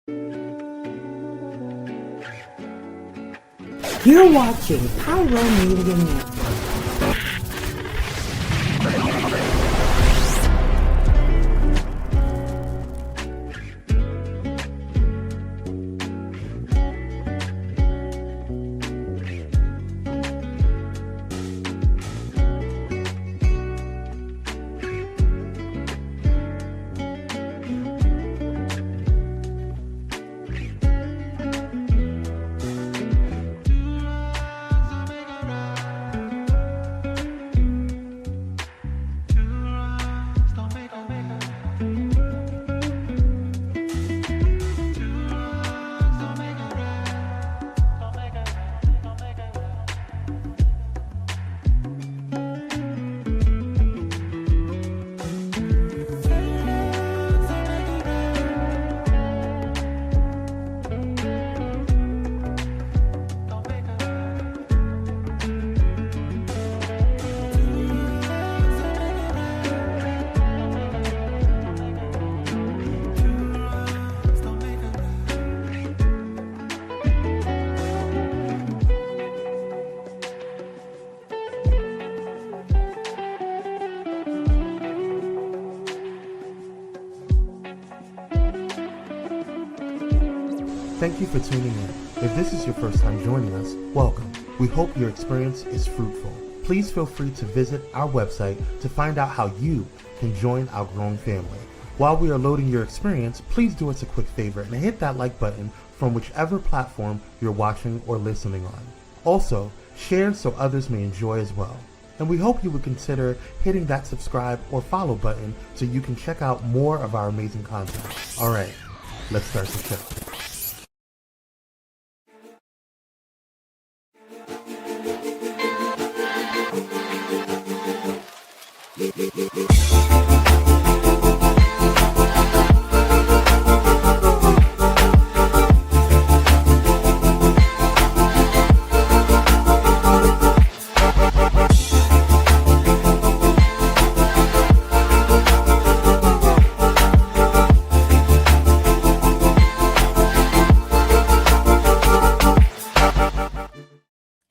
You're watching Pyro Media Network. Thank you for tuning in. If this is your first time joining us, welcome. We hope your experience is fruitful. Please feel free to visit our website to find out how you can join our growing family. While we are loading your experience, please do us a quick favor and hit that like button from whichever platform you're watching or listening on. Also, share so others may enjoy as well. And we hope you would consider hitting that subscribe or follow button so you can check out more of our amazing content. All right, let's start the show.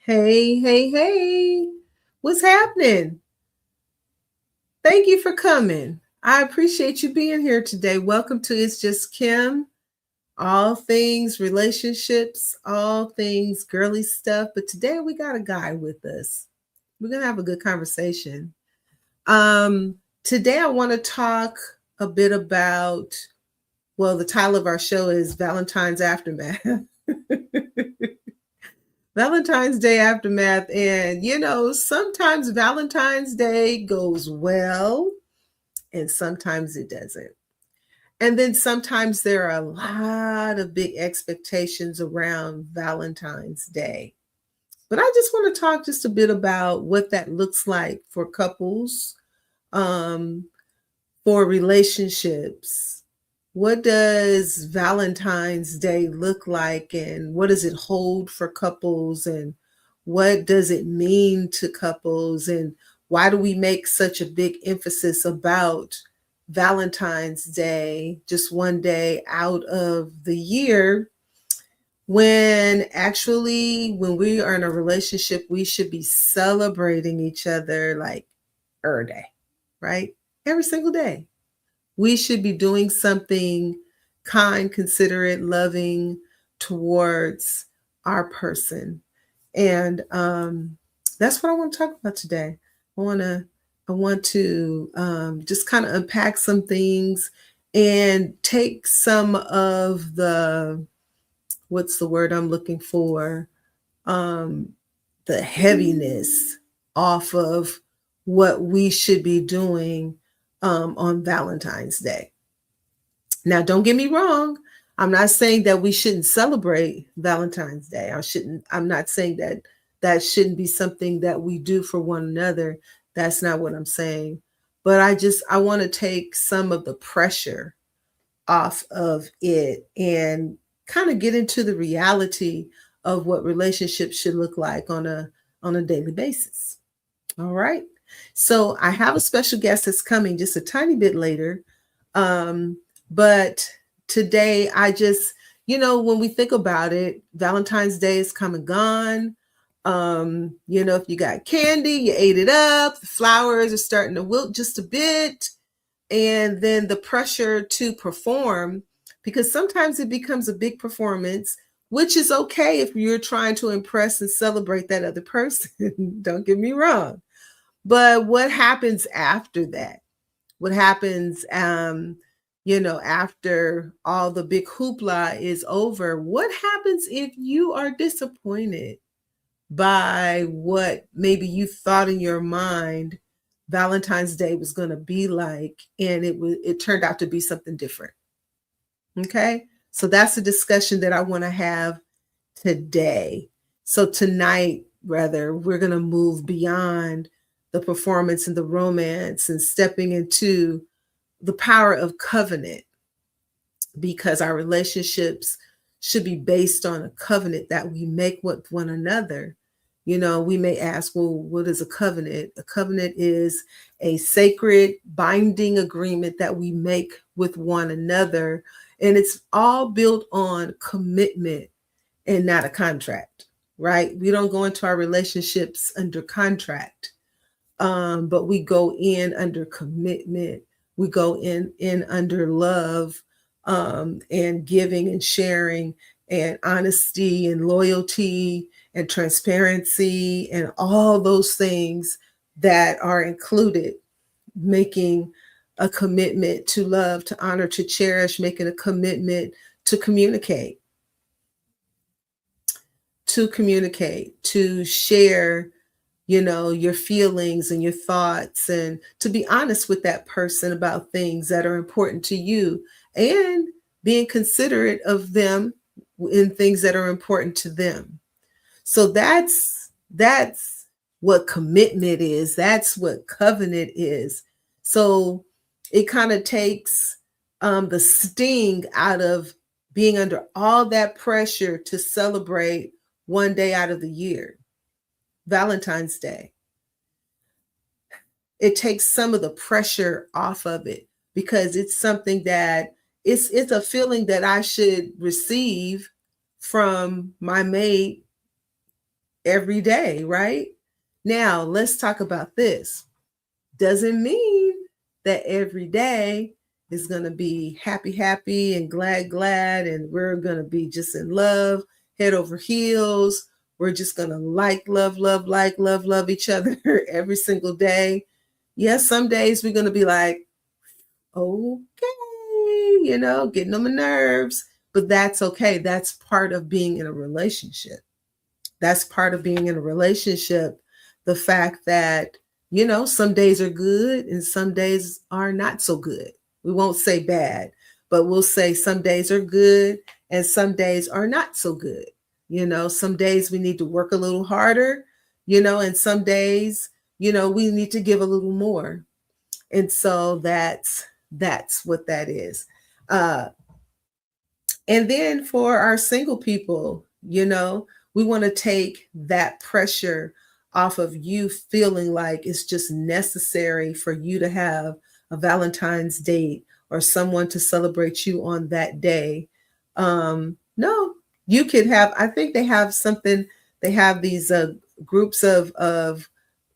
Hey, what's happening? Thank you for coming. I appreciate you being here today. Welcome to It's Just Kim, all things relationships, all things girly stuff. But today we got a guy with us. We're going to have a good conversation. Today I want to talk a bit about, well, the title of our show is Valentine's Aftermath. Valentine's Day Aftermath. And, you know, sometimes Valentine's Day goes well and sometimes it doesn't. And then sometimes there are a lot of big expectations around Valentine's Day. But I just want to talk just a bit about what that looks like for couples, for relationships. What does Valentine's Day look like, and what does it hold for couples, and what does it mean to couples, and why do we make such a big emphasis about Valentine's Day, just one day out of the year, when actually when we are in a relationship, we should be celebrating each other like every day, right? Every single day. We should be doing something kind, considerate, loving towards our person. And that's what I want to talk about today. I want to just kind of unpack some things and take some of the, what's the word I'm looking for? The heaviness off of what we should be doing on Valentine's Day. Now, don't get me wrong. I'm not saying that we shouldn't celebrate Valentine's Day. I'm not saying that that shouldn't be something that we do for one another. That's not what I'm saying. But I want to take some of the pressure off of it and kind of get into the reality of what relationships should look like on a daily basis. All right. So I have a special guest that's coming just a tiny bit later. But today I just, when we think about it, Valentine's Day is come and gone. If you got candy, you ate it up, the flowers are starting to wilt just a bit. And then the pressure to perform, because sometimes it becomes a big performance, which is okay if you're trying to impress and celebrate that other person. Don't get me wrong. But what happens after that? What happens, after all the big hoopla is over? What happens if you are disappointed by what maybe you thought in your mind Valentine's Day was going to be like, and it turned out to be something different? Okay, so that's a discussion that I want to have today. So tonight, rather, we're going to move beyond the performance and the romance and stepping into the power of covenant, because our relationships should be based on a covenant that we make with one another. We may ask, well, what is a covenant? A covenant is a sacred binding agreement that we make with one another. And it's all built on commitment and not a contract, right? We don't go into our relationships under contract, but we go in under commitment. We go in under love, and giving and sharing and honesty and loyalty and transparency and all those things that are included, making a commitment to love, to honor, to cherish, making a commitment to communicate, to share, your feelings and your thoughts, and to be honest with that person about things that are important to you, and being considerate of them in things that are important to them. So that's what commitment is. That's what covenant is. So it kind of takes the sting out of being under all that pressure to celebrate one day out of the year, Valentine's Day. It takes some of the pressure off of it, because it's something that it's a feeling that I should receive from my mate every day, right? Now, let's talk about this. Doesn't mean that every day is going to be happy, happy, and glad, glad, and we're going to be just in love, head over heels. We're just going to love, love each other every single day. Yes, some days we're going to be like, okay, getting on my nerves, but that's okay. That's part of being in a relationship. That's part of being in a relationship. The fact that, some days are good and some days are not so good. We won't say bad, but we'll say some days are good and some days are not so good. Some days we need to work a little harder, and some days, we need to give a little more. And so that's what that is. And then for our single people, we want to take that pressure off of you feeling like it's just necessary for you to have a Valentine's date or someone to celebrate you on that day. No, you could have, I think they have something, they have these groups of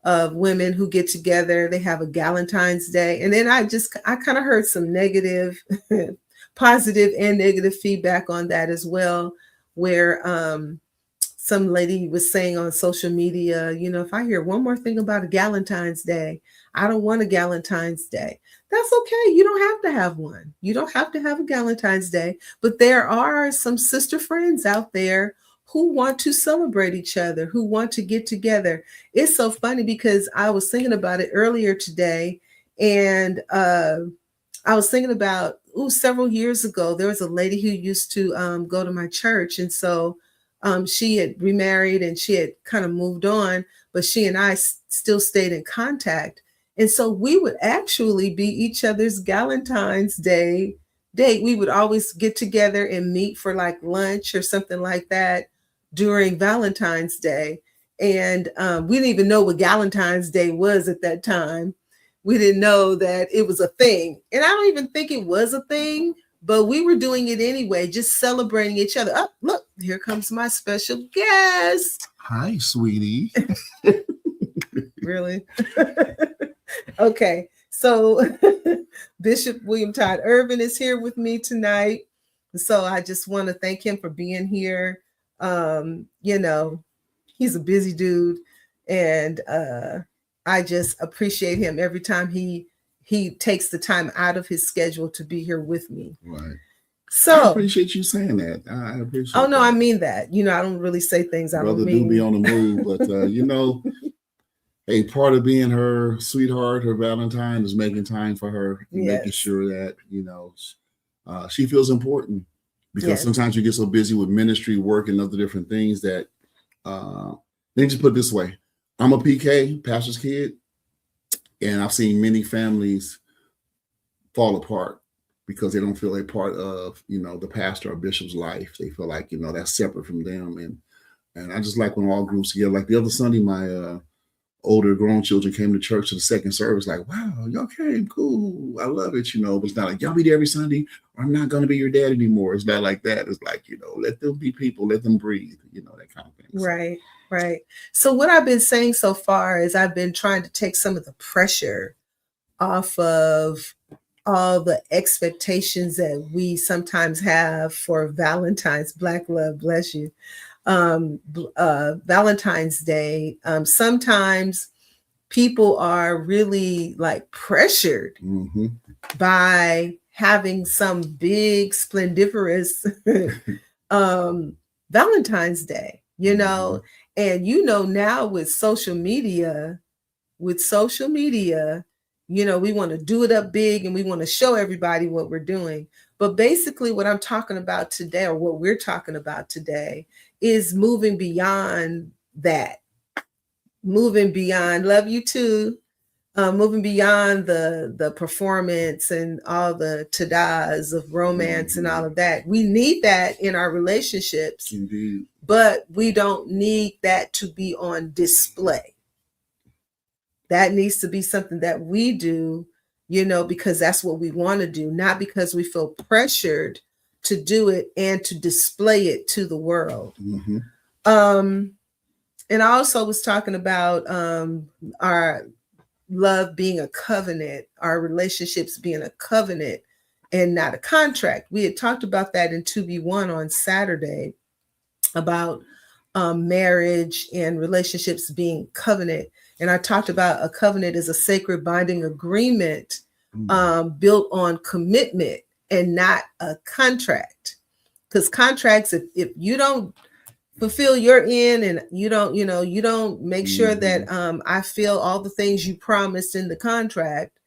women who get together. They have a Galentine's Day. And then I kind of heard some negative, positive and negative feedback on that as well, where some lady was saying on social media, if I hear one more thing about a Galentine's Day, I don't want a Galentine's Day. That's okay. You don't have to have one. You don't have to have a Galentine's Day. But there are some sister friends out there who want to celebrate each other, who want to get together. It's so funny because I was thinking about it earlier today, and I was thinking about, several years ago, there was a lady who used to go to my church. And so she had remarried and she had kind of moved on, but she and I still stayed in contact. And so we would actually be each other's Galentine's Day date. We would always get together and meet for like lunch or something like that during Valentine's Day. And we didn't even know what Galentine's Day was at that time. We didn't know that it was a thing. And I don't even think it was a thing, but we were doing it anyway, just celebrating each other. Oh, look, here comes my special guest. Hi, sweetie. Really? Okay. So Bishop William Todd Ervin is here with me tonight. So I just want to thank him for being here. You know, he's a busy dude, and I just appreciate him every time he takes the time out of his schedule to be here with me. Right. So I appreciate you saying that. I appreciate oh no, that. I mean that. You know, I don't really say things I don't mean. Brother do be on the move, but you know, a part of being her sweetheart, her Valentine, is making time for her and making sure that, you know, she feels important, because sometimes you get so busy with ministry, work, and other different things that let me just put it this way. I'm a PK, pastor's kid, and I've seen many families fall apart because they don't feel a part of, you know, the pastor or bishop's life. They feel like, you know, that's separate from them. And I just like when all groups together. Like the other Sunday, my older grown children came to church to the second service, like, wow, y'all came, cool, I love it, you know. But it's not like, y'all be there every Sunday, or I'm not going to be your dad anymore. It's not like that. It's like, you know, let them be people, let them breathe, you know, that kind of thing. Right, right. So what I've been saying so far is I've been trying to take some of the pressure off of all the expectations that we sometimes have for Valentine's, Black love, bless you, Valentine's Day. Sometimes people are really like pressured by having some big splendiferous Valentine's Day, you know. And you know, now with social media, you know, we want to do it up big and we want to show everybody what we're doing. But basically what I'm talking about today, or what we're talking about today, is moving beyond that, moving beyond, love you too, moving beyond the performance and all the ta-das of romance and all of that. We need that in our relationships, indeed, but we don't need that to be on display. That needs to be something that we do, you know, because that's what we want to do, not because we feel pressured to do it and to display it to the world. And I also was talking about our love being a covenant, our relationships being a covenant and not a contract. We had talked about that in 2B1 on Saturday, about marriage and relationships being covenant. And I talked about a covenant is a sacred binding agreement built on commitment and not a contract. Because contracts, if you don't fulfill your end and you don't make sure that I feel all the things you promised in the contract,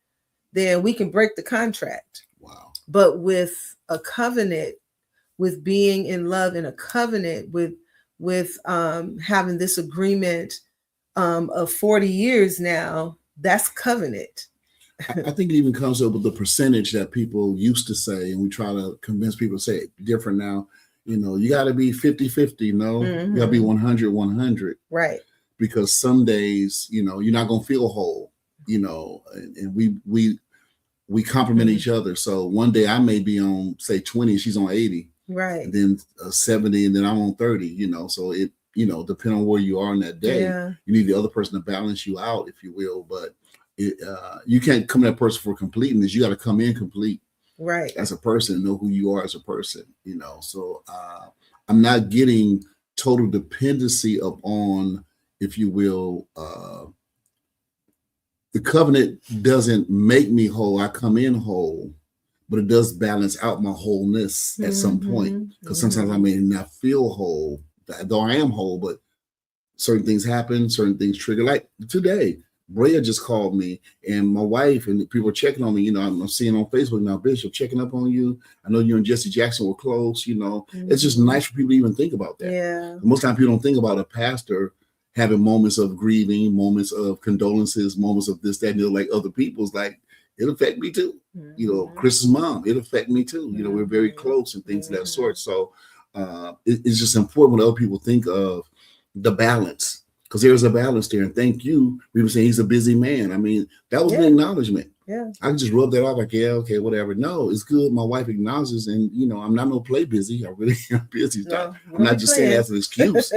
then we can break the contract. Wow. But with a covenant, with being in love in a covenant, with having this agreement of 40 years now, that's covenant. I think it even comes up with the percentage that people used to say, and we try to convince people to say it different now. You know, you got to be 50-50, no? You got to be 100-100. Right. Because some days, you know, you're not going to feel whole, you know, and we complement each other. So one day I may be on, say, 20, she's on 80. Right. And then 70, and then I'm on 30, you know. So it, you know, depending on where you are in that day, you need the other person to balance you out, if you will. But you can't come to that person for completeness. You got to come in complete, right, as a person, know who you are as a person, you know. So I'm not getting total dependency upon, if you will, the covenant doesn't make me whole. I come in whole, but it does balance out my wholeness at some point. Because sometimes I may not feel whole, though I am whole, but certain things happen, certain things trigger. Like today, Brea just called me, and my wife and people are checking on me. You know, I'm seeing on Facebook now, Bishop, checking up on you. I know you and Jesse Jackson were close. You know, it's just nice for people to even think about that. Yeah. Most times people don't think about a pastor having moments of grieving, moments of condolences, moments of this, that, and the other, like other people's. Like, it affect me too. You know, Chris's mom, it affect me too. You know, we're very close and things of that sort. So it's just important when other people think of the balance, because there's a balance there. And thank you. We were saying he's a busy man. I mean, that was an acknowledgement. Yeah. I can just rub that off like, yeah, okay, whatever. No, it's good. My wife acknowledges, and I'm not no play busy. I really am busy. No, I'm not just saying that as an excuse.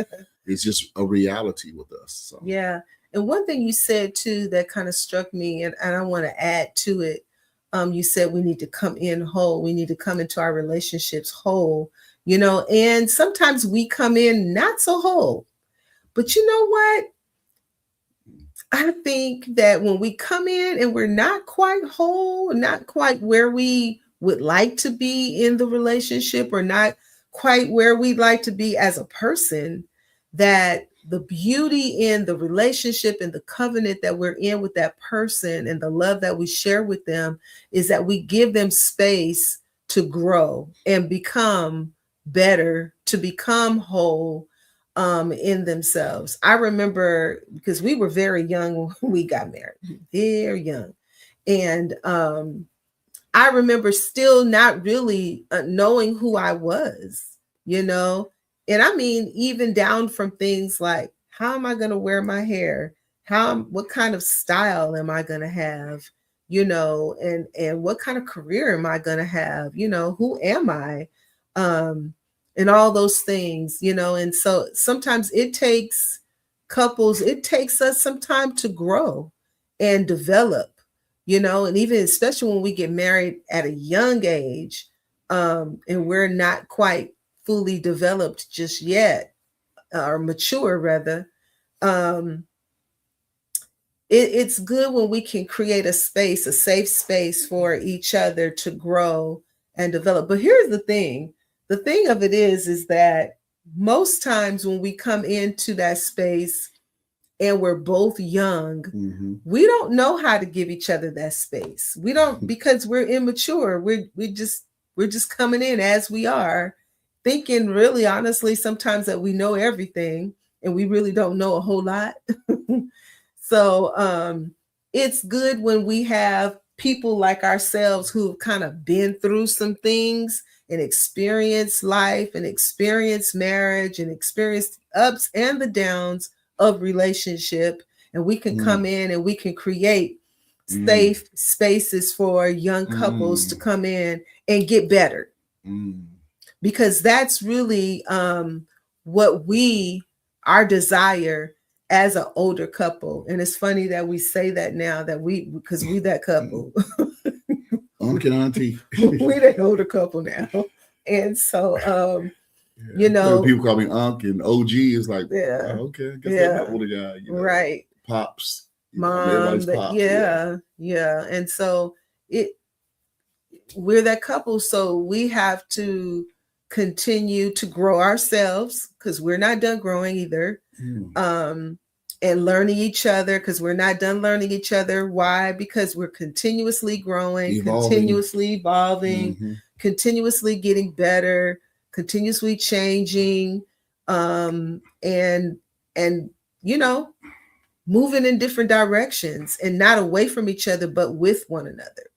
It's just a reality with us. So. Yeah. And one thing you said too that kind of struck me, and I want to add to it. You said we need to come in whole. We need to come into our relationships whole, and sometimes we come in not so whole. But you know what? I think that when we come in and we're not quite whole, not quite where we would like to be in the relationship, or not quite where we'd like to be as a person, that the beauty in the relationship and the covenant that we're in with that person and the love that we share with them is that we give them space to grow and become better, to become whole in themselves. I remember, because we were very young when we got married, very young. And I remember still not really knowing who I was, and I mean, even down from things like, how am I going to wear my hair? What kind of style am I going to have? And what kind of career am I going to have? Who am I? And all those things, and so sometimes it takes us some time to grow and develop, and even especially when we get married at a young age, and we're not quite fully developed just yet, or mature rather. It's good when we can create a safe space for each other to grow and develop. But here's the thing of it is that most times when we come into that space and we're both young, we don't know how to give each other that space. We don't, because we're immature. We're just coming in as we are, thinking really honestly sometimes that we know everything, and we really don't know a whole lot. So it's good when we have people like ourselves who've kind of been through some things and experienced life and experienced marriage and experienced ups and the downs of relationship. And we can come in and we can create safe spaces for young couples to come in and get better. Because that's really what our desire as an older couple. And it's funny that we say that now, because we that couple. Uncle and auntie. We the older couple now. And so people call me Unc, and OG is like, yeah, oh, okay, I guess that's my older guy, right? Pops, Mom, pops, yeah. And so we're that couple, so we have to continue to grow ourselves, because we're not done growing either. And learning each other, because we're not done learning each other. Why? Because we're continuously growing, continuously evolving, continuously getting better, continuously changing, and moving in different directions, and not away from each other, but with one another.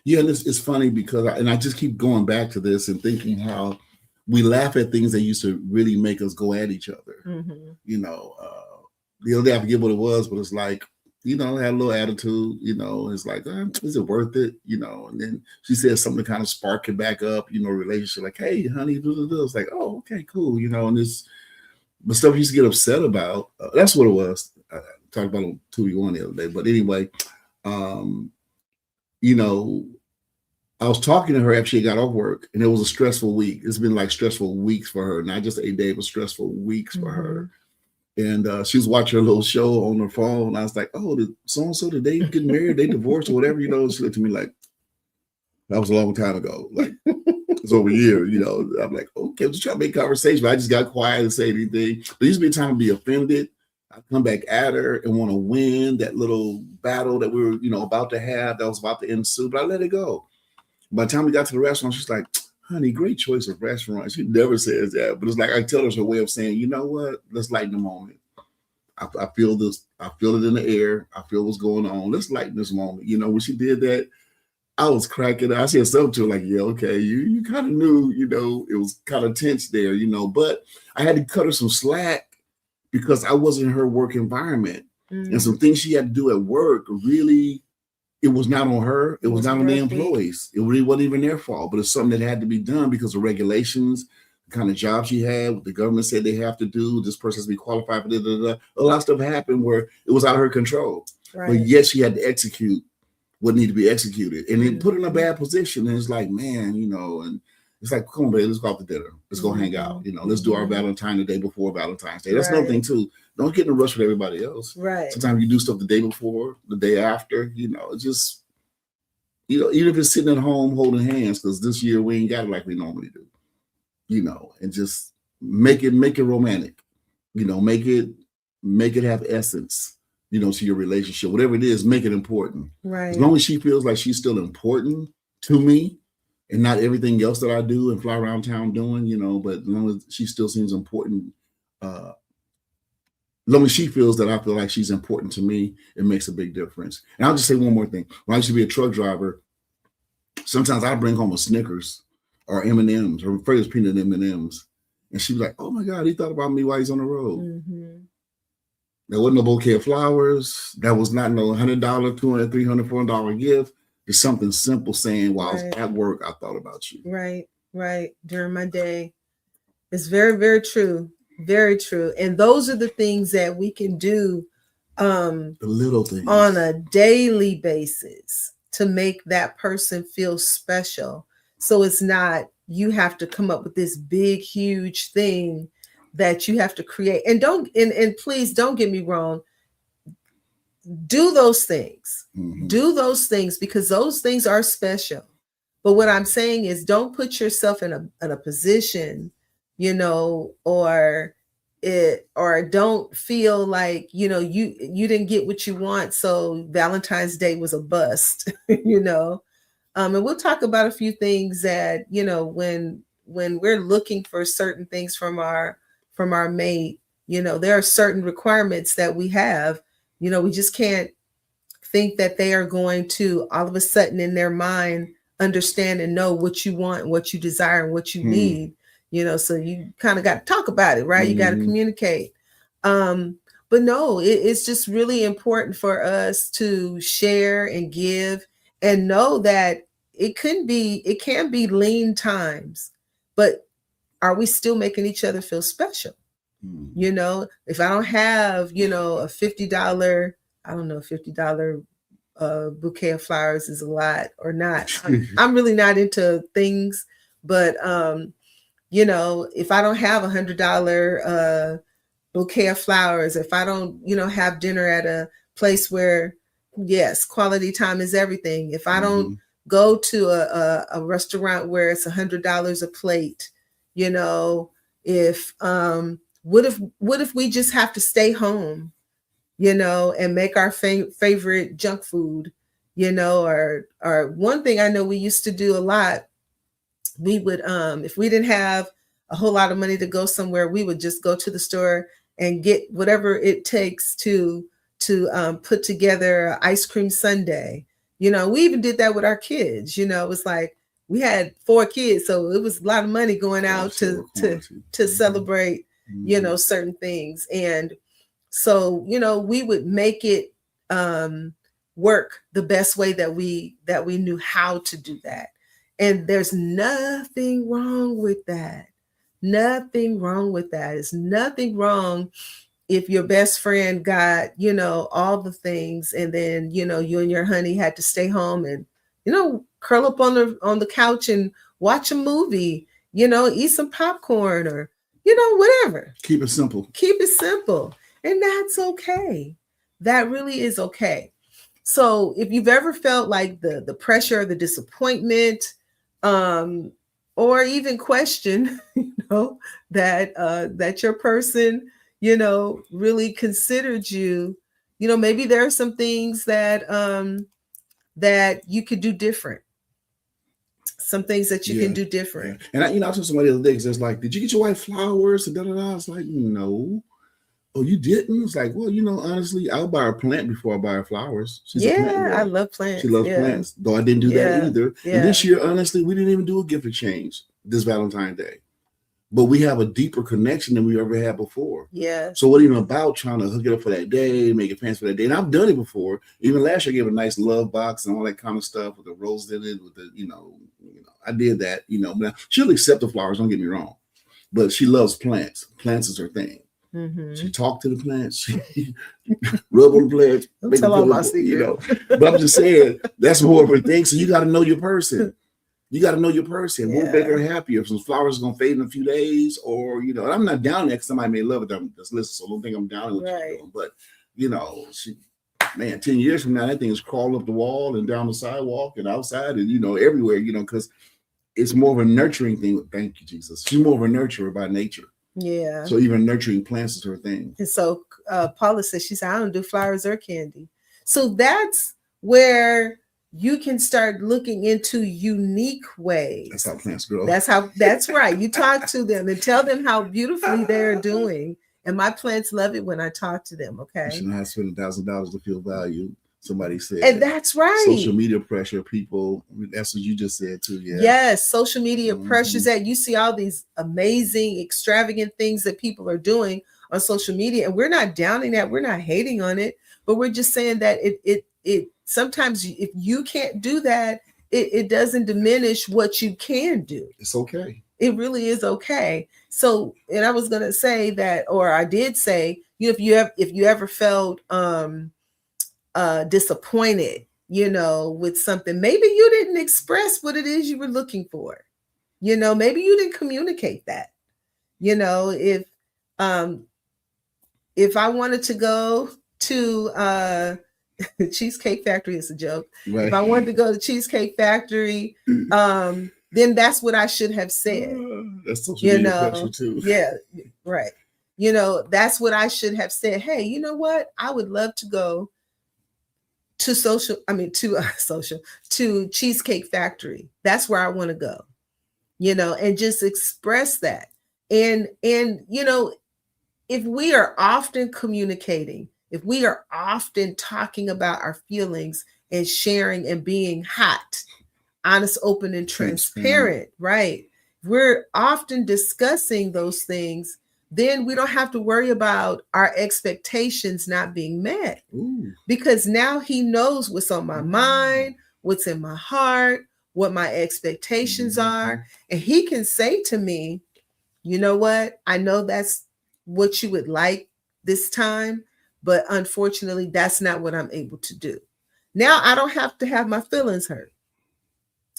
Yeah, and it's funny because I just keep going back to this and thinking how we laugh at things that used to really make us go at each other. The other day, I forget what it was, but it's like, I had a little attitude, it's like, is it worth it? And then she said something to kind of spark it back up, relationship, like, hey, honey, it's like, oh, okay, cool, and this, but stuff you used to get upset about, that's what it was. I talked about it on 2v1 the other day, but anyway, I was talking to her after she got off work, and it was a stressful week. It's been like stressful weeks for her, not just a day, but stressful weeks for her. And she was watching a little show on her phone. And I was like, oh, so-and-so, did they get married? They divorced or whatever, She looked at me like, that was a long time ago. Like, it's over a year, I'm like, okay, I'm just trying to make conversation. But I just got quiet and say anything. There used to be a time to be offended. I come back at her and want to win that little battle that we were, about to have, that was about to ensue, but I let it go. By the time we got to the restaurant, she's like, honey, great choice of restaurant. She never says that, but it's like, I tell her, it's her way of saying, you know what? Let's lighten the moment. I feel this. I feel it in the air. I feel what's going on. Let's lighten this moment. When she did that, I was cracking. I said something to her like, yeah, okay, you kind of knew, it was kind of tense there, but I had to cut her some slack because I wasn't in her work environment. And some things she had to do at work really it was not on her. It was not on the birthday. employees. It really wasn't even their fault, but it's something that had to be done because of regulations, the kind of job she had, what the government said they have to do. This person has to be qualified for this. A lot of stuff happened where it was out of her control. Right. But yet she had to execute what needed to be executed. And then put in a bad position. And it's like, man, you know, and it's like, come on, baby, let's go out to dinner. Let's go hang out. You know, let's do our Valentine the day before Valentine's Day. That's another thing too. Don't get in a rush with everybody else. Right. Sometimes you do stuff the day before, the day after, you know, it's just, you know, even if it's sitting at home holding hands, because this year we ain't got it like we normally do, you know, and just make it romantic, you know, make it have essence, you know, to your relationship, whatever it is, make it important. Right. As long as she feels like she's still important to me and not everything else that I do and fly around town doing, you know, but as long as she still seems important, as long as she feels that I feel like she's important to me, it makes a big difference. And I'll just say one more thing. When I used to be a truck driver, sometimes I'd bring home a Snickers or M&Ms, or first peanut M&Ms. And she'd be like, oh my God, he thought about me while he's on the road. There wasn't no bouquet of flowers. That was not no $100, $200, $300, $400 gift. It's something simple saying, while I was at work, I thought about you. Right. During my day. It's very, very true. Very true. And those are the things that we can do the little things on a daily basis to make that person feel special. So it's not, you have to come up with this big, huge thing that you have to create. And please don't get me wrong. Do those things. Do those things, because those things are special. But what I'm saying is, don't put yourself in a position, you know, or don't feel like, you know, you didn't get what you want, so Valentine's Day was a bust, you know. And we'll talk about a few things that, you know, when we're looking for certain things from our mate, you know, there are certain requirements that we have. You know, we just can't think that they are going to all of a sudden in their mind understand and know what you want, what you desire, and what you need. You know, so you kind of got to talk about it, right? You got to communicate. But no, it's just really important for us to share and give and know that it can be lean times, but are we still making each other feel special? You know, if I don't have, you know, a $50, I don't know, $50 bouquet of flowers is a lot or not. I'm really not into things, but you know, if I don't have $100 bouquet of flowers, if I don't, you know, have dinner at a place where, yes, quality time is everything. If I don't go to a restaurant where it's $100 a plate, you know, if what if we just have to stay home, you know, and make our favorite junk food, you know, or one thing I know we used to do a lot. We would, if we didn't have a whole lot of money to go somewhere, we would just go to the store and get whatever it takes to put together an ice cream sundae. You know, we even did that with our kids. You know, it was like we had 4 kids, so it was a lot of money going out to celebrate, you know, certain things. And so, you know, we would make it work the best way that we knew how to do that. And there's nothing wrong with that. Nothing wrong with that. It's nothing wrong if your best friend got, you know, all the things, and then, you know, you and your honey had to stay home and, you know, curl up on the couch and watch a movie, you know, eat some popcorn or, you know, whatever. Keep it simple. Keep it simple. And that's okay. That really is okay. So if you've ever felt like the pressure, the disappointment, or even question, you know, that your person, you know, really considered you, you know, maybe there are some things that that you could do different. Some things that you can do different. And I told somebody the other day, it's like, did you get your wife flowers? And I was like, no. Oh, you didn't? It's like, well, you know, honestly, I'll buy her plant before I buy her flowers. She's a plant girl. I love plants. She loves plants, though I didn't do that either. And this year, honestly, we didn't even do a gift exchange this Valentine's Day. but we have a deeper connection than we ever had before. Yeah. So what even about trying to hook it up for that day, make it plans for that day? And I've done it before. Even last year, I gave a nice love box and all that kind of stuff with the rose in it, with the, I did that, but she'll accept the flowers, don't get me wrong. But she loves plants. Plants is her thing. Mm-hmm. She talked to the plants. She rub on the plants. Don't tell all my secret. But I'm just saying, that's more of her thing. So you got to know your person. You got to know your person. What will make her happy? If some flowers are going to fade in a few days, or, and I'm not down there because somebody may love it. Just listen, so don't think I'm down with what you're doing. But, 10 years from now, that thing is crawling up the wall and down the sidewalk and outside and, everywhere, because it's more of a nurturing thing. Thank you, Jesus. She's more of a nurturer by nature. Yeah. So even nurturing plants is her thing. And so Paula says, she said, I don't do flowers or candy. So that's where you can start looking into unique ways. That's how plants grow. That's right. You talk to them and tell them how beautifully they're doing. And my plants love it when I talk to them. Okay. You shouldn't have to spend $1,000 to feel valued. Somebody said. And that's right. Social media pressure, people. That's what you just said too. Yeah. Yes. Social media pressures that you see all these amazing, extravagant things that people are doing on social media. And we're not downing that. We're not hating on it, but we're just saying that it sometimes if you can't do that, it doesn't diminish what you can do. It's okay. It really is okay. So, and I was going to say that, or I did say, if you ever felt, disappointed, with something, maybe you didn't express what it is you were looking for. Maybe you didn't communicate that. If I wanted to go to Cheesecake Factory, is a joke. Right. If I wanted to go to Cheesecake Factory, then that's what I should have said. That's social media pressure too. Yeah, right. That's what I should have said. Hey, you know what? I would love to go to Cheesecake Factory. That's where I want to go, and just express that. And if we are often communicating, if we are often talking about our feelings and sharing and being hot, honest, open, and transparent, right? We're often discussing those things, then we don't have to worry about our expectations not being met. Ooh. Because now he knows what's on my mind, what's in my heart, what my expectations are. And he can say to me, you know what? I know that's what you would like this time, but unfortunately, that's not what I'm able to do. Now I don't have to have my feelings hurt.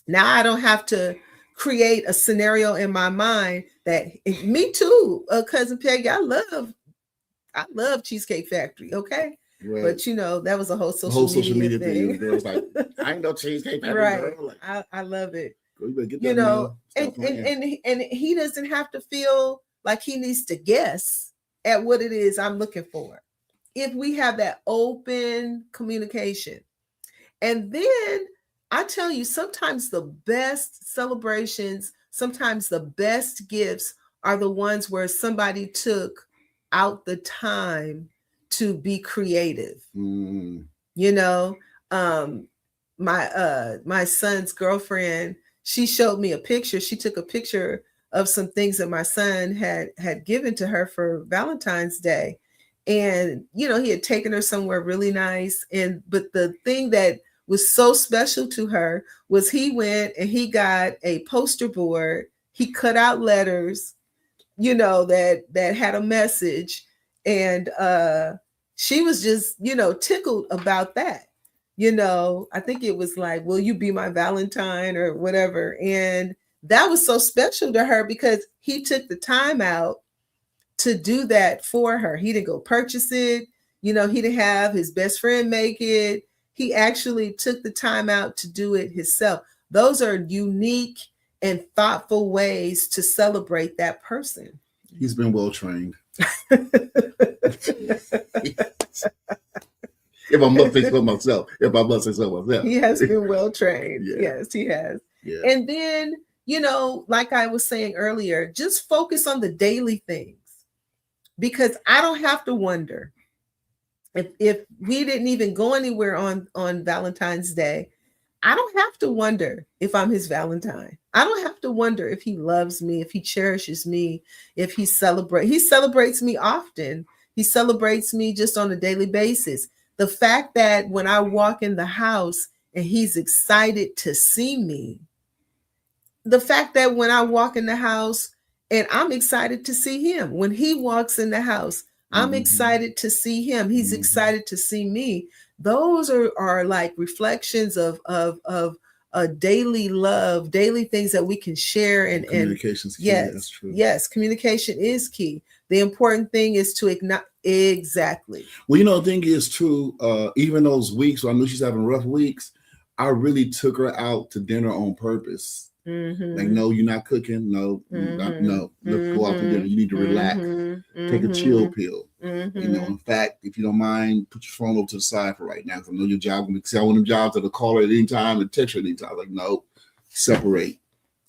Now I don't have to create a scenario in my mind that me too, Cousin Peggy, I love Cheesecake Factory. Okay. Right. But that was a whole social media thing. It was like, I ain't no Cheesecake Factory. Right. Like, I love it. And he doesn't have to feel like he needs to guess at what it is I'm looking for. If we have that open communication. And then I tell you, sometimes the best celebrations, sometimes the best gifts are the ones where somebody took out the time to be creative. My son's girlfriend, she showed me a picture. She took a picture of some things that my son had given to her for Valentine's Day. And, he had taken her somewhere really nice. But the thing that was so special to her was he went and he got a poster board. He cut out letters, that had a message. And she was just, tickled about that. I think it was like, will you be my Valentine or whatever? And that was so special to her because he took the time out to do that for her. He didn't go purchase it. He didn't have his best friend make it. He actually took the time out to do it himself. Those are unique and thoughtful ways to celebrate that person. He's been well trained. If I must say so myself. He has been well trained. Yeah. Yes, he has. Yeah. And then, like I was saying earlier, just focus on the daily things. Because I don't have to wonder if we didn't even go anywhere on Valentine's Day. I don't have to wonder if I'm his Valentine. I don't have to wonder if he loves me, if he cherishes me, if he celebrates me often. He celebrates me just on a daily basis. The fact that when I walk in the house and he's excited to see me, the fact that when I walk in the house and I'm excited to see him, when he walks in the house, I'm excited to see him. He's excited to see me. Those are like reflections of a daily love, daily things that we can share. And communication's key. Yes, that's true. Yes, communication is key. The important thing is to ignite. Exactly. Well, the thing is too, even those weeks where I knew she's having rough weeks, I really took her out to dinner on purpose. Like, no, you're not cooking. No, no. Let's go out to dinner. You need to relax. Take a chill pill. In fact, if you don't mind, put your phone over to the side for right now, because I know your job will be one of them jobs that'll call her at any time and text her at any time. Like, no, separate.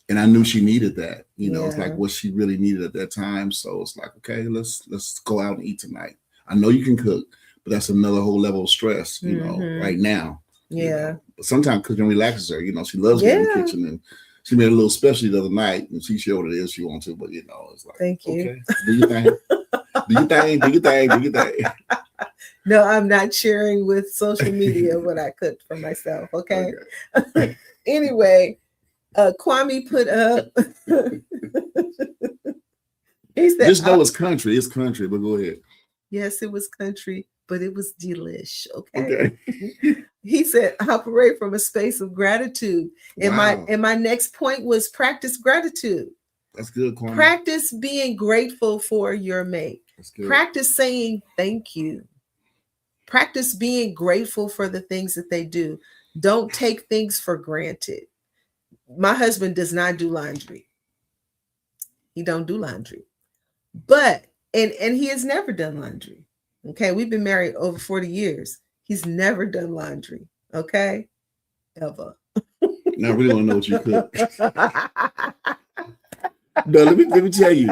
And I knew she needed that. It's like what she really needed at that time. So it's like, okay, let's go out and eat tonight. I know you can cook, but that's another whole level of stress, right now. Yeah. But sometimes cooking relaxes her. She loves getting in the kitchen, and she made a little specialty the other night, and she showed what it is she wants to. But it's like, thank you. Okay, do your thing. Do your thing. Do your thing. Do your thing. No, I'm not sharing with social media what I cooked for myself. Okay. Anyway, Kwame put up. He said, "Just know it's country. It's country." But go ahead. Yes, it was country, but it was delish. Okay. He said, "Operate from a space of gratitude." And my next point was practice gratitude. That's good, Kwame. Practice being grateful for your mate. That's good. Practice saying thank you. Practice being grateful for the things that they do. Don't take things for granted. My husband does not do laundry. He don't do laundry. But and he has never done laundry. Okay, we've been married over 40 years. He's never done laundry. Okay, ever. Now I really want to know what you cook. No, let me tell you.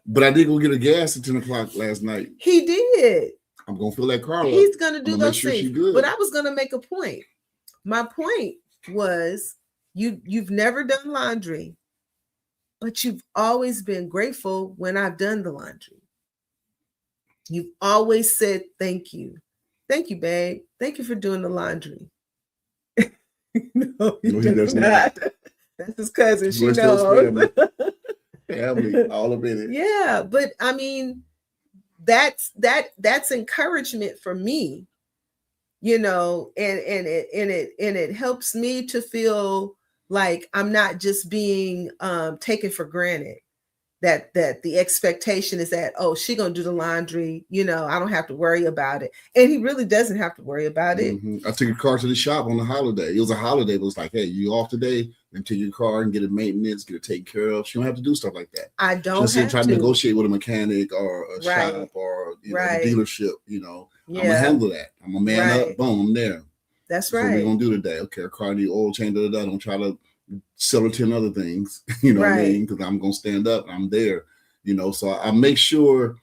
But I did go get a gas at 10 o'clock last night. He did. I'm gonna fill that car up. He's gonna do those things. Good. But I was gonna make a point. My point was you've never done laundry, but you've always been grateful when I've done the laundry. You've always said thank you. Thank you, babe. Thank you for doing the laundry. No, he does not. That's his cousin. She knows. Family, all of it. Yeah, but I mean, that's encouragement for me, and it helps me to feel like I'm not just being taken for granted. That the expectation is that, oh, she's gonna do the laundry, I don't have to worry about it. And he really doesn't have to worry about it. I took your car to the shop on a holiday. It was a holiday, but it was like, hey, you off today? Then take your car and get it maintenance, get it taken care of. She don't have to do stuff like that. I don't have to try to negotiate with a mechanic or a shop or a dealership. I'm gonna handle that. I'm a man up, boom, I'm there. That's right. What we're gonna do today. Okay, a car need oil change, don't try to sell it 10 other things, what I mean? Because I'm gonna stand up, I'm there, so I make sure.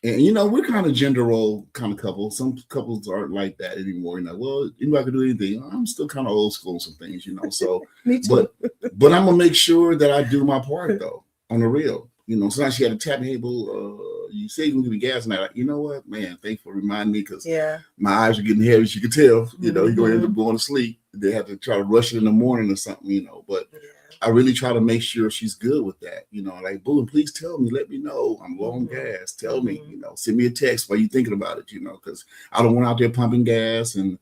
And we're kind of gender role kind of couple. Some couples aren't like that anymore. Well, anybody can do anything. I'm still kind of old school on some things, so Me too. but I'm gonna make sure that I do my part though, on the real. Sometimes she had to tap me, hey, boo, you say you're gonna give me gas tonight. Like, you know what, man, thanks for reminding me, because my eyes are getting heavy, as you can tell. You're gonna end up going to sleep. They have to try to rush it in the morning or something, but I really try to make sure she's good with that. Like, boo, please tell me, let me know I'm low on gas. Tell me, send me a text while you're thinking about it, because I don't want out there pumping gas. And,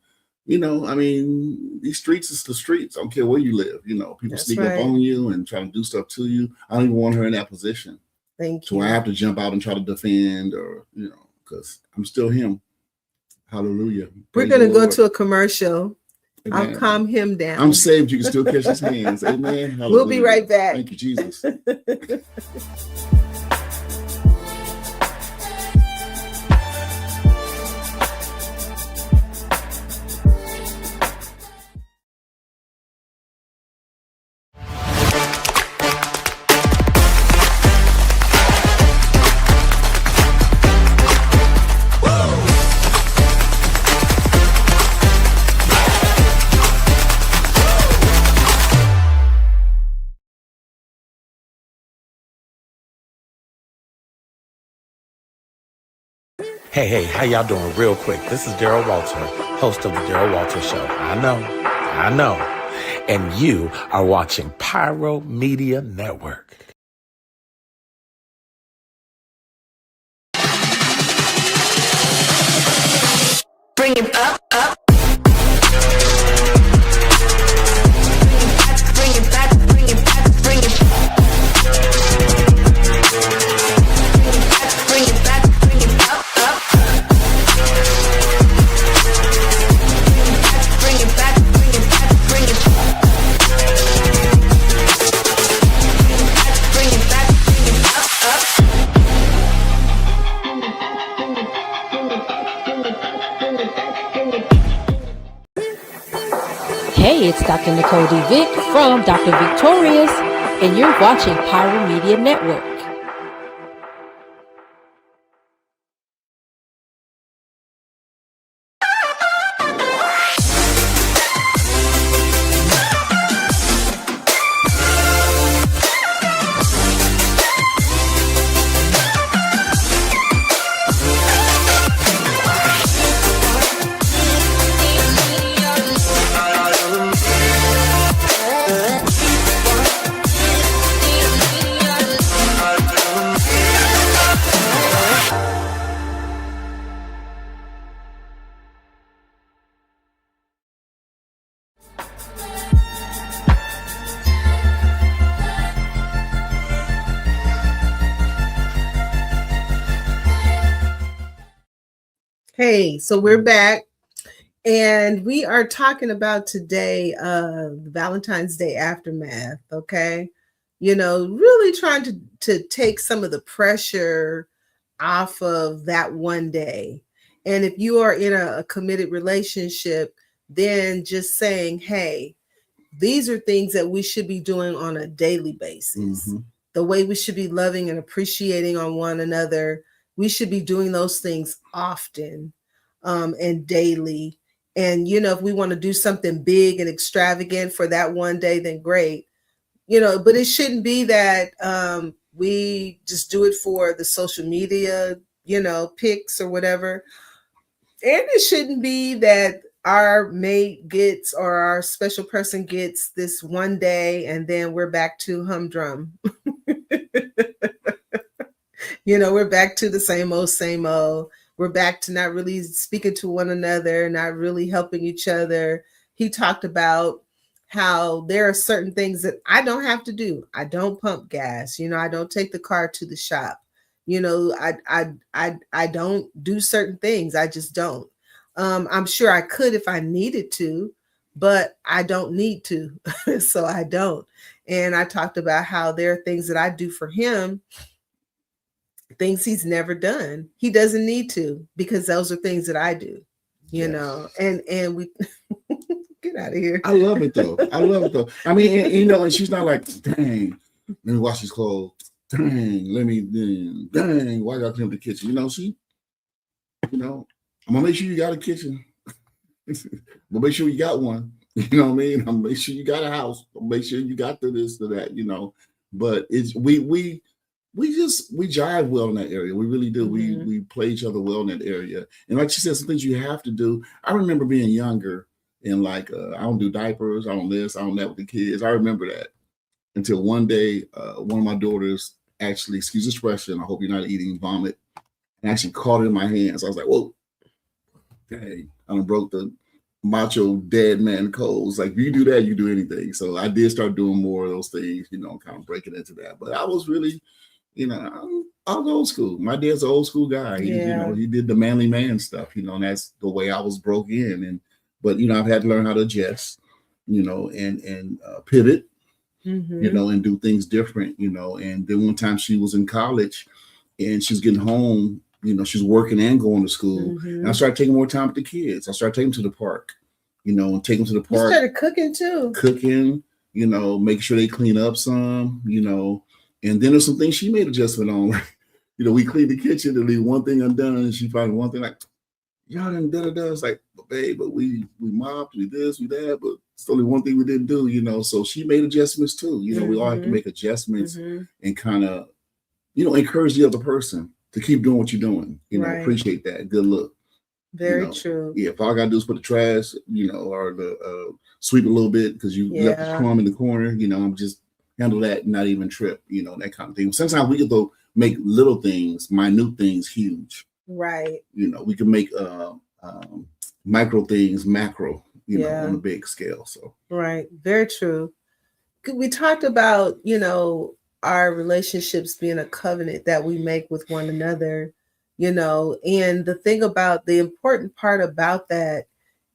I mean, these streets is the streets. I don't care where you live. People sneak up on you and try to do stuff to you. I don't even want her in that position. Thank you. So I have to jump out and try to defend, or, because I'm still him. Hallelujah. We're going to go to a commercial. Amen. I'll calm him down. I'm saved. You can still catch his hands. Amen. Hallelujah. We'll be right back. Thank you, Jesus. Hey, how y'all doing? Real quick, this is Daryl Walter, host of the Daryl Walter Show. I know. And you are watching Pyro Media Network. Bring it up. Bring it back. Bring it back. Bring it back. Bring it back. Bring it up. Bring it back. Bring it back. Bring it back. Bring it back. Bring it up. Hey, it's Dr. Nicole D. Vick from Dr. Victorious, and you're watching Pyro Media Network. Hey, so we're back, and we are talking about today Valentine's Day aftermath. Okay, really trying to take some of the pressure off of that one day. And if you are in a committed relationship, then just saying, hey, these are things that we should be doing on a daily basis. Mm-hmm. The way we should be loving and appreciating on one another. We should be doing those things often and daily. And, if we want to do something big and extravagant for that one day, then great. But it shouldn't be that we just do it for the social media, pics or whatever. And it shouldn't be that our mate gets or our special person gets this one day and then we're back to humdrum. We're back to the same old. We're back to not really speaking to one another, not really helping each other. He talked about how there are certain things that I don't have to do. I don't pump gas. I don't take the car to the shop. I don't do certain things. I just don't. I'm sure I could if I needed to, but I don't need to. So I don't. And I talked about how there are things that I do for him, things he's never done. He doesn't need to, because those are things that I do, and we get out of here. I love it though. I mean, and she's not like, dang, let me wash his clothes. Dang, why y'all clean up the kitchen? I'm gonna make sure you got a kitchen. We'll make sure you got one. You know what I mean? I'm gonna make sure you got a house. I'll make sure you got to this, to that, But it's we jive well in that area. We really do. Mm-hmm. We play each other well in that area. And like she said, some things you have to do. I remember being younger and I don't do diapers, I don't this, I don't that with the kids. I remember that until one day, one of my daughters actually, excuse the expression, I hope you're not eating vomit, and actually caught it in my hands. I was like, whoa, dang, I done broke the macho dead man codes. Like, if you do that, you do anything. So I did start doing more of those things, kind of breaking into that. But I was really, I was old school. My dad's an old school guy. He did the manly man stuff, and that's the way I was broke in. But I've had to learn how to adjust, and pivot, mm-hmm. And do things different, And then one time she was in college and she's getting home, she's working and going to school. Mm-hmm. And I started taking more time with the kids. I started taking them to the park, and take them to the park. You started cooking too. Make sure they clean up some, and then there's some things she made adjustment on. We cleaned the kitchen to leave one thing undone, and she found one thing like, y'all didn't da-da-da. It's like, babe, but we mopped, we this, we that, but it's only one thing we didn't do, So she made adjustments too. We all have to make adjustments and kind of, encourage the other person to keep doing what you're doing. Right. Appreciate that. Good look. Very true. Yeah, if all I gotta do is put the trash, or the sweep a little bit because you left the crumb in the corner, I'm just handle that, not even trip, that kind of thing. Sometimes we get to make little things, minute things, huge. Right. We can make micro things macro, on a big scale. So right. Very true. We talked about, our relationships being a covenant that we make with one another, and the important part about that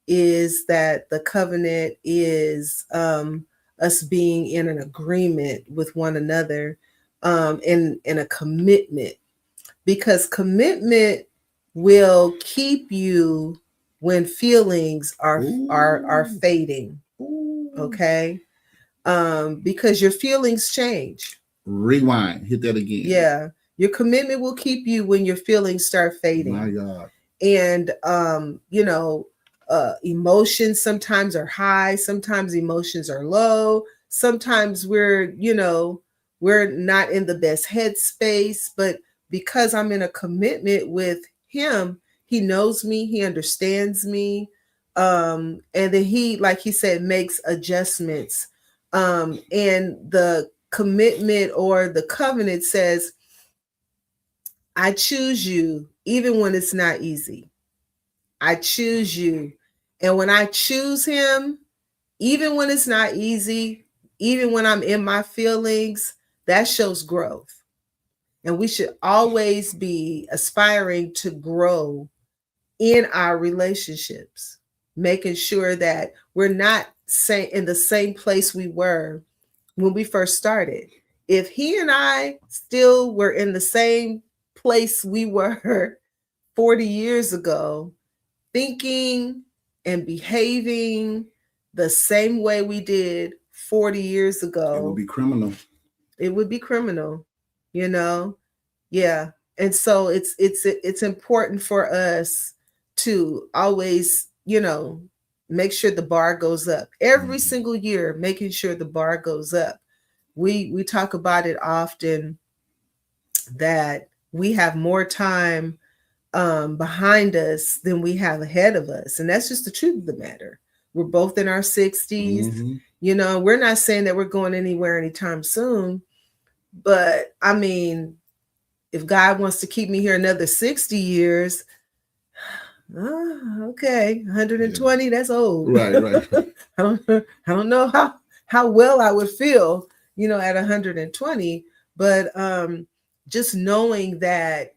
is that the covenant is us being in an agreement with one another, in a commitment, because commitment will keep you when feelings are fading. Okay. Because your feelings change. Rewind, hit that again. Yeah. Your commitment will keep you when your feelings start fading. My God. And emotions sometimes are high, sometimes emotions are low, sometimes we're not in the best headspace, but because I'm in a commitment with him, he knows me, he understands me, and then he, like he said, makes adjustments, and the commitment or the covenant says, I choose you even when it's not easy. I choose you. And when I choose him, even when it's not easy, even when I'm in my feelings, that shows growth. And we should always be aspiring to grow in our relationships, making sure that we're not in the same place we were when we first started. If he and I still were in the same place we were 40 years ago, thinking and behaving the same way we did 40 years ago, it would be criminal. It would be criminal, Yeah. And so it's important for us to always, make sure the bar goes up every single year, making sure the bar goes up. We talk about it often that we have more time behind us than we have ahead of us. And that's just the truth of the matter. We're both in our 60s. Mm-hmm. We're not saying that we're going anywhere anytime soon, but I mean, if God wants to keep me here another 60 years, okay, 120, that's old. Right. I don't know how well I would feel, at 120, but just knowing that,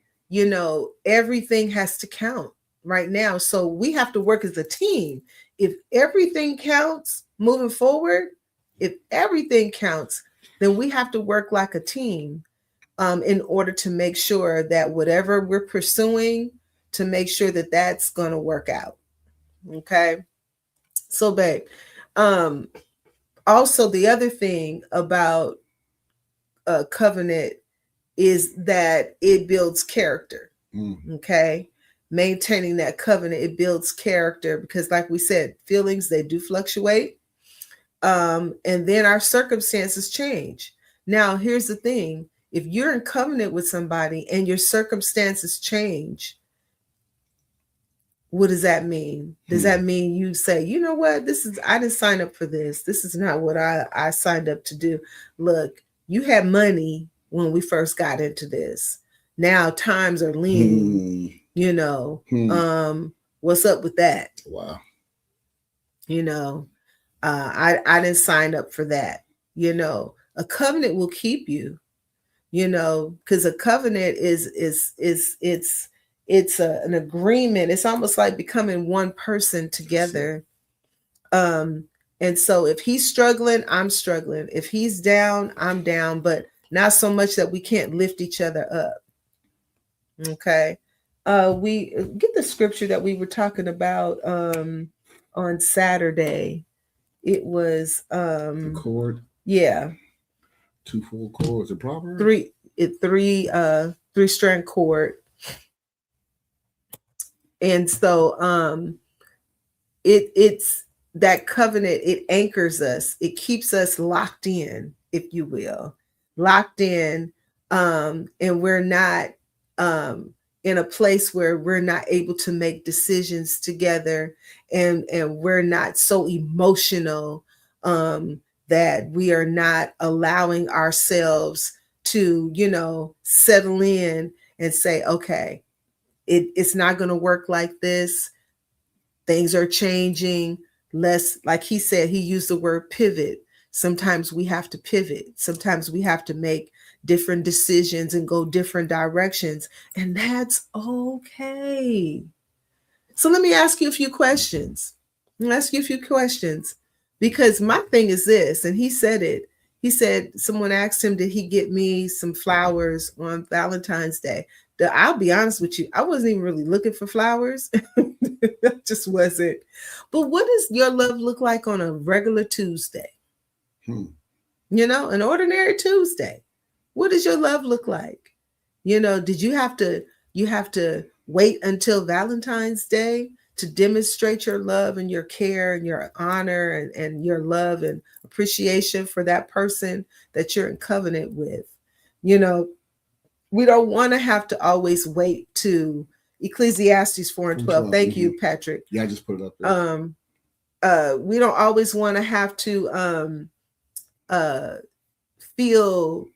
everything has to count right now. So we have to work as a team. If everything counts moving forward, if everything counts, then we have to work like a team in order to make sure that whatever we're pursuing, to make sure that that's going to work out. Okay. So, babe, also the other thing about a covenant is that it builds character. Okay. Maintaining that covenant, it builds character because, like we said, feelings, they do fluctuate. And then our circumstances change. Now, here's the thing. If you're in covenant with somebody and your circumstances change, what does that mean? Does that mean you say, you know what, I didn't sign up for this. This is not what I signed up to do. Look, you had money when we first got into this. Now times are lean, what's up with that? Wow. I didn't sign up for that. A covenant will keep you, because a covenant it's an agreement. It's almost like becoming one person together. And so if he's struggling, I'm struggling. If he's down, I'm down, but not so much that we can't lift each other up. Okay. We get the scripture that we were talking about on Saturday. It was the chord. Yeah. 2 full chords. A proverb? Three strand chord. And so it's that covenant, it anchors us, it keeps us locked in, if you will, locked in, and we're not in a place where we're not able to make decisions together, and we're not so emotional, that we are not allowing ourselves to, settle in and say, okay, it's not going to work like this. Things are changing. Less, like he said, he used the word pivot. Sometimes we have to pivot. Sometimes we have to make different decisions and go different directions. And that's okay. So let me ask you a few questions. Because my thing is this, and he said it. He said, someone asked him, did he get me some flowers on Valentine's Day? I'll be honest with you, I wasn't even really looking for flowers. That just wasn't. But what does your love look like on a regular Tuesday? An ordinary Tuesday. What does your love look like? Did you have to wait until Valentine's Day to demonstrate your love and your care and your honor and your love and appreciation for that person that you're in covenant with? We don't want to have to always wait to Ecclesiastes 4:12. Thank you, Patrick. Yeah, I just put it up there. We don't always want to have to feel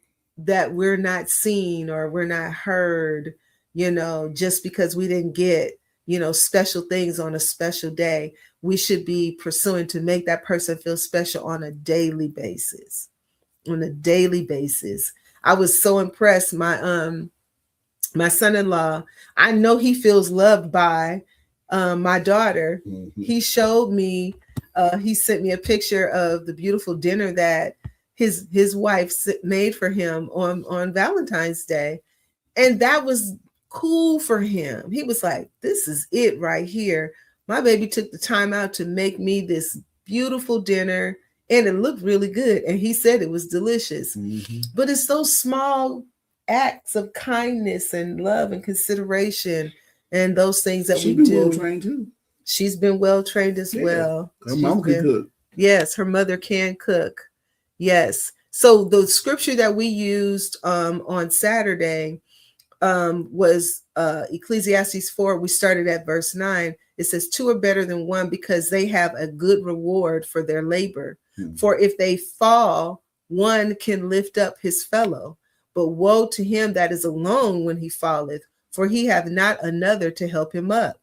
that we're not seen or we're not heard, just because we didn't get, special things on a special day. We should be pursuing to make that person feel special on a daily basis. I was so impressed. My son-in-law, I know he feels loved by my daughter. He showed me, he sent me a picture of the beautiful dinner that his wife made for him on Valentine's Day. And that was cool for him. He was like, this is it right here. My baby took the time out to make me this beautiful dinner, and it looked really good. And he said it was delicious. But it's those small acts of kindness and love and consideration and those things that we do. She's been well trained too. She's been well trained as well. Her mom can cook. Yes, her mother can cook. Yes. So the scripture that we used on Saturday was Ecclesiastes 4. We started at verse 9. It says, 2 are better than 1 because they have a good reward for their labor. For if they fall, one can lift up his fellow. But woe to him that is alone when he falleth, for he hath not another to help him up.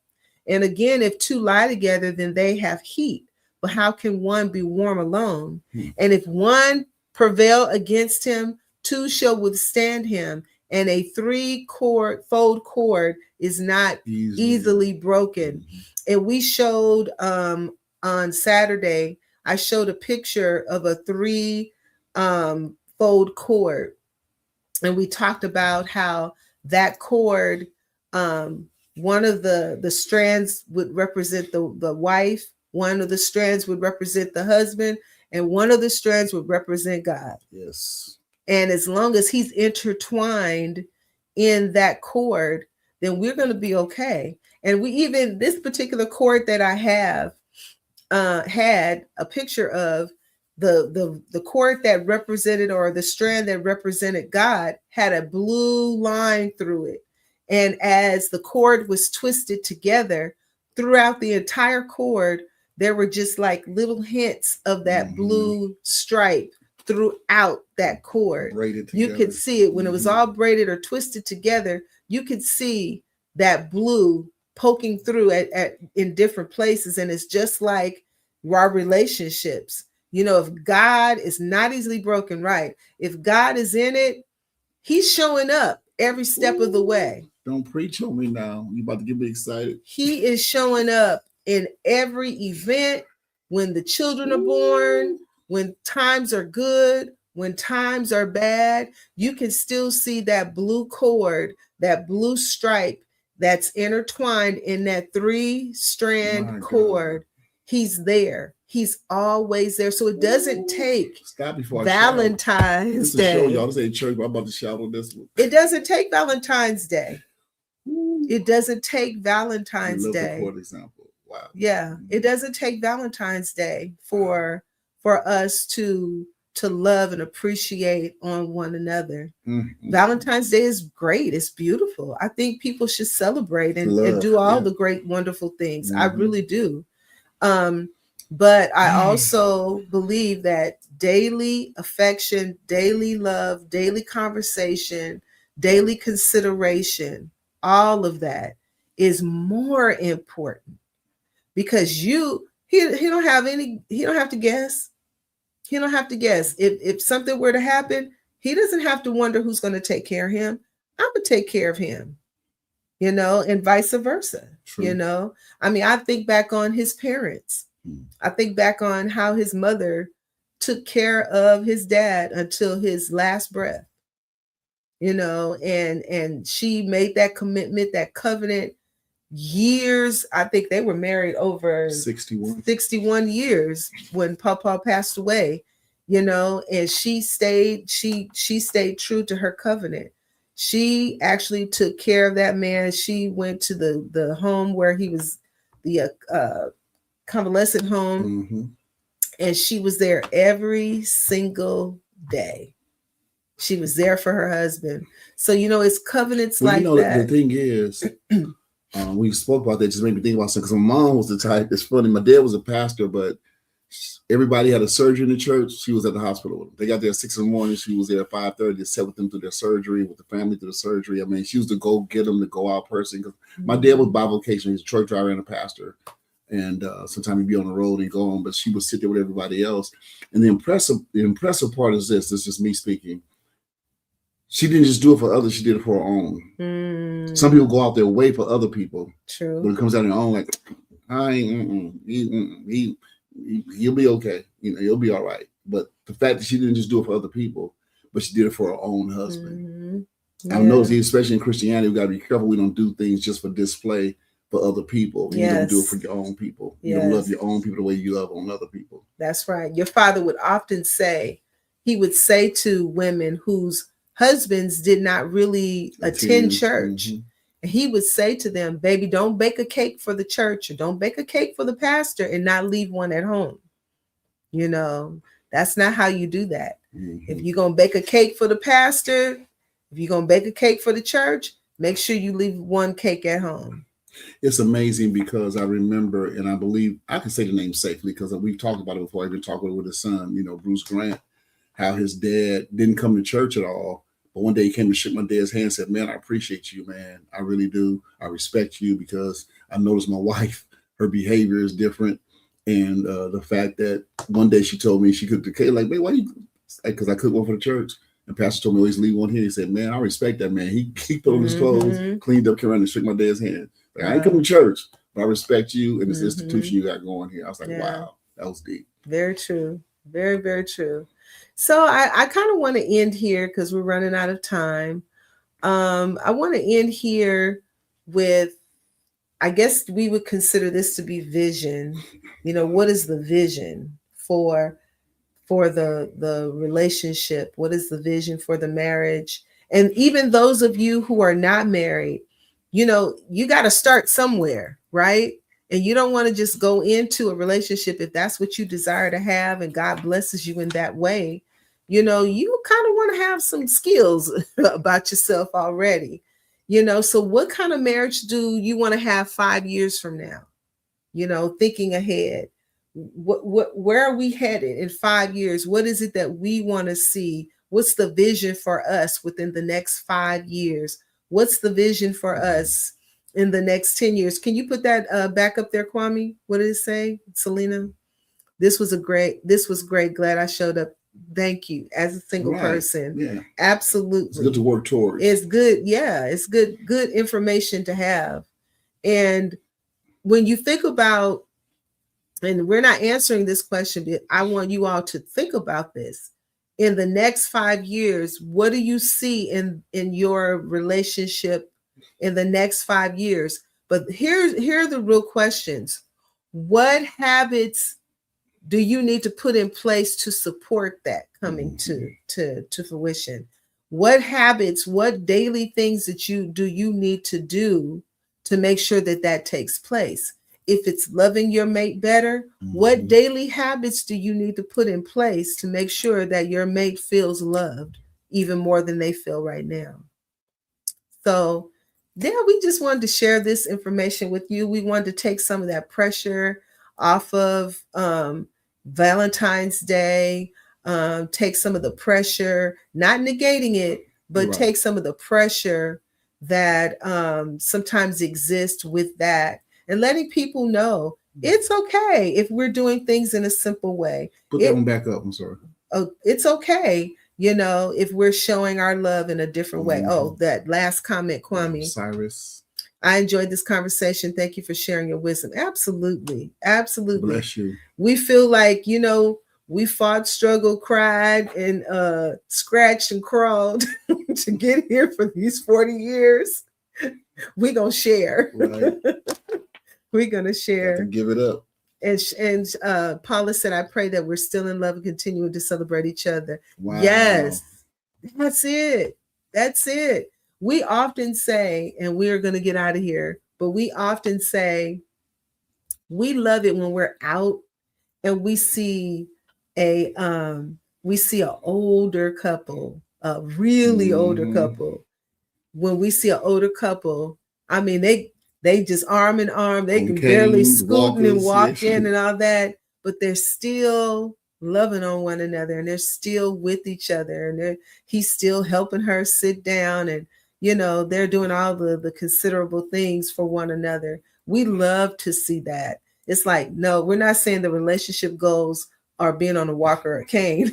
And again, if 2 lie together, then they have heat. But how can one be warm alone? And if one prevail against him, 2 shall withstand him. And a 3-fold cord is not easily broken. And we showed on Saturday, I showed a picture of a 3-fold cord. And we talked about how that cord, one of the strands would represent the wife, one of the strands would represent the husband, and one of the strands would represent God. Yes. And as long as he's intertwined in that cord, then we're going to be okay. And we even, this particular cord that I have had a picture of, the cord that represented, or the strand that represented God, had a blue line through it. And as the cord was twisted together throughout the entire cord, there were just like little hints of that blue stripe throughout that cord. You could see it when it was all braided or twisted together. You could see that blue poking through in different places. And it's just like our relationships. If God is not easily broken, right? If God is in it, he's showing up every step of the way. Don't preach on me now. You about to get me excited. He is showing up in every event, when the children are born, when times are good, when times are bad. You can still see that blue cord, that blue stripe that's intertwined in that 3-strand cord. He's there. He's always there. So it doesn't take Valentine's Day. Y'all, this ain't church, but I'm about to shout on this one. It doesn't take Valentine's Day. It doesn't take Valentine's Day. For example. Wow. Yeah, it doesn't take Valentine's Day for us to to love and appreciate on one another. Mm-hmm. Valentine's Day is great. It's beautiful. I think people should celebrate and Love, do all yeah. the great, wonderful things. I Mhm. really do. But I also believe that daily affection, daily love, daily conversation, daily consideration, all of that is more important because he don't have to guess. He don't have to guess. If something were to happen, he doesn't have to wonder who's going to take care of him. I'm going to take care of him, and vice versa. True. I mean, I think back on his parents. I think back on how his mother took care of his dad until his last breath, and she made that commitment, that covenant years. I think they were married over 61 years when Papa passed away, and she stayed true to her covenant. She actually took care of that man. She went to the home where he was, the convalescent home, Mm-hmm. and she was there every single day. She was there for her husband. So, it's covenants like that. The thing is, we spoke about that, just made me think about something, because my mom was the type. It's funny, my dad was a pastor, but everybody had a surgery in the church. She was at the hospital with them. They got there at 6 in the morning. She was there at 5:30 to sit with them through their surgery, with the family through the surgery. I mean, she was the go get them, to go out person. Because my dad was bivocational. He's a truck driver and a pastor. And sometimes he'd be on the road and go on, but she would sit there with everybody else. And the impressive part is this is just me speaking. She didn't just do it for others, she did it for her own. Some people go out their way for other people. True. But it comes out on their own, like, he'll be okay. He'll be all right. But the fact that she didn't just do it for other people, but she did it for her own husband. Yeah. I've noticed, especially in Christianity, we got to be careful. We don't do things just for display for other people. You don't do it for your own people. You don't love your own people the way you love on other people. That's right. Your father would often say, he would say to women whose husbands did not really attend church, and he would say to them, baby, don't bake a cake for the church, or don't bake a cake for the pastor and not leave one at home. That's not how you do that. If you're going to bake a cake for the pastor, if you're going to bake a cake for the church, make sure you leave one cake at home. It's amazing, because I remember, and I believe I can say the name safely because we've talked about it before. I've been talking with his son, Bruce Grant, how his dad didn't come to church at all. But one day he came and shook my dad's hand and said, man, I appreciate you, man. I really do. I respect you, because I noticed my wife, her behavior is different. And the fact that one day she told me she cooked the cake, like, man, why you? Because I cooked one for the church. And pastor told me always leave one here. He said, man, I respect that, man. He put on his clothes, cleaned up, came around and shook my dad's hand. Like, I ain't coming to church, but I respect you and this institution you got going here. I was like, wow, that was deep. Very true. Very, very true. So I kind of want to end here because we're running out of time. I want to end here with, I guess we would consider this to be vision. What is the vision for the relationship? What is the vision for the marriage? And even those of you who are not married, you got to start somewhere, right? And you don't want to just go into a relationship if that's what you desire to have and God blesses you in that way. You kind of want to have some skills about yourself already. So what kind of marriage do you want to have 5 years from now? Thinking ahead. Where are we headed in 5 years? What is it that we want to see? What's the vision for us within the next 5 years? What's the vision for us in the next 10 years? Can you put that back up there, Kwame? What did it say, Selena? This was great. Glad I showed up. Thank you. As a single person. Yeah. Absolutely. It's good to work towards. It's good. Yeah. It's good information to have. And when you think about, and we're not answering this question, but I want you all to think about this. In the next 5 years, what do you see in your relationship in the next 5 years? But here are the real questions. What habits do you need to put in place to support that coming to fruition? What habits, what daily things do you need to do to make sure that takes place? if it's loving your mate better, what daily habits do you need to put in place to make sure that your mate feels loved even more than they feel right now? So, yeah, we just wanted to share this information with you. We wanted to take some of that pressure off of Valentine's Day, take some of the pressure, not negating it, but take some of the pressure that sometimes exists with that, and letting people know it's okay if we're doing things in a simple way. Put that one back up. I'm sorry. Oh, it's okay, if we're showing our love in a different way. Oh, that last comment, Kwame. Cyrus. I enjoyed this conversation. Thank you for sharing your wisdom. Absolutely. Absolutely. Bless you. We feel like, we fought, struggled, cried, and scratched and crawled to get here for these 40 years. We're going to share. Right. We're going to share. Give it up. And Paula said, I pray that we're still in love and continuing to celebrate each other. Wow. Yes, that's it. That's it. We often say, and we're going to get out of here, but we often say we love it when we're out and we see an older couple, a really older couple. When we see an older couple, I mean, they just arm in arm, they can barely scooting and walking and all that, but they're still loving on one another and they're still with each other, and he's still helping her sit down, and they're doing all the considerable things for one another. We love to see that. It's like, no, we're not saying the relationship goals are being on a walker or a cane.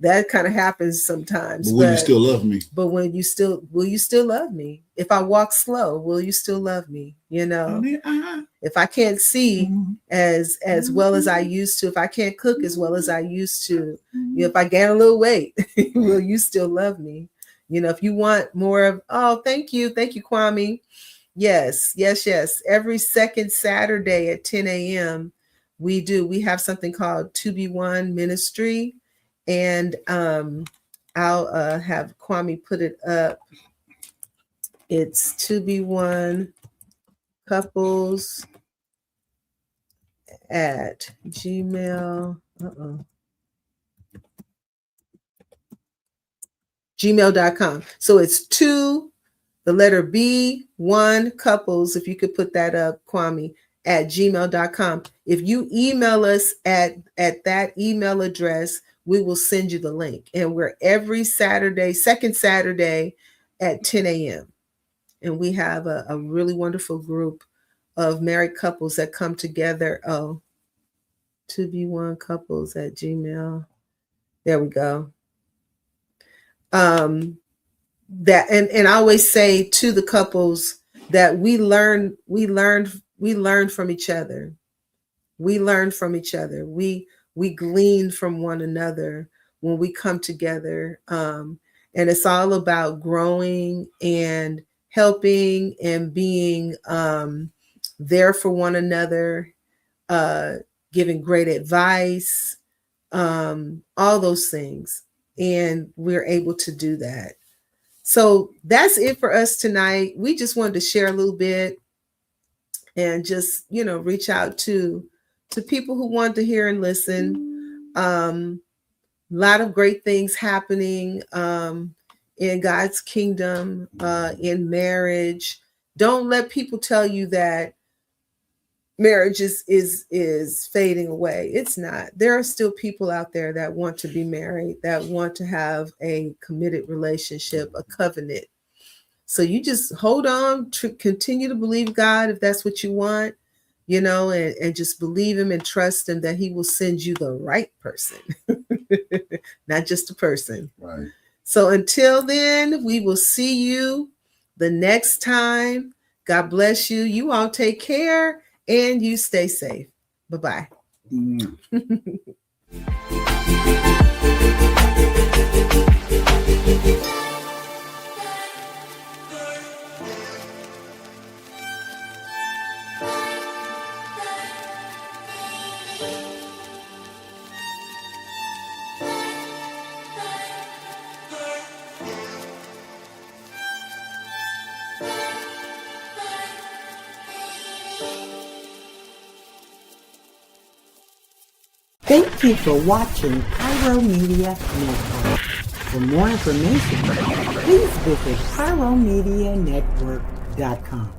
That kind of happens sometimes. But will you still love me? But will you still love me? If I walk slow, will you still love me? If I can't see as well as I used to, if I can't cook as well as I used to, if I gain a little weight, will you still love me? If you want more of, thank you, Kwame. Yes. Every second Saturday at 10 a.m. we have something called 2B1 Ministry, and I'll have Kwame put it up. It's 2B1 Couples at Gmail. Gmail.com. So it's 2, the letter B, 1 couples, if you could put that up, Kwame, at gmail.com. If you email us at that email address, we will send you the link. And we're every Saturday, second Saturday at 10 a.m. And we have a really wonderful group of married couples that come together. 2B1 couples at Gmail. There we go. That and I always say to the couples that we learn from each other. We learn from each other. We glean from one another when we come together. And it's all about growing and helping and being there for one another, giving great advice, all those things. And we're able to do that. So that's it for us tonight. We just wanted to share a little bit and just, reach out to people who want to hear and listen. A lot of great things happening in God's kingdom, in marriage. Don't let people tell you that marriage is fading away. It's not. There are still people out there that want to be married, that want to have a committed relationship, a covenant. So you just hold on, to continue to believe God if that's what you want, and just believe him and trust him that he will send you the right person, not just a person. Right. So until then, we will see you the next time. God bless you. You all take care. And you stay safe. Bye-bye. Thank you for watching Pyro Media Network. For more information, please visit pyromedianetwork.com.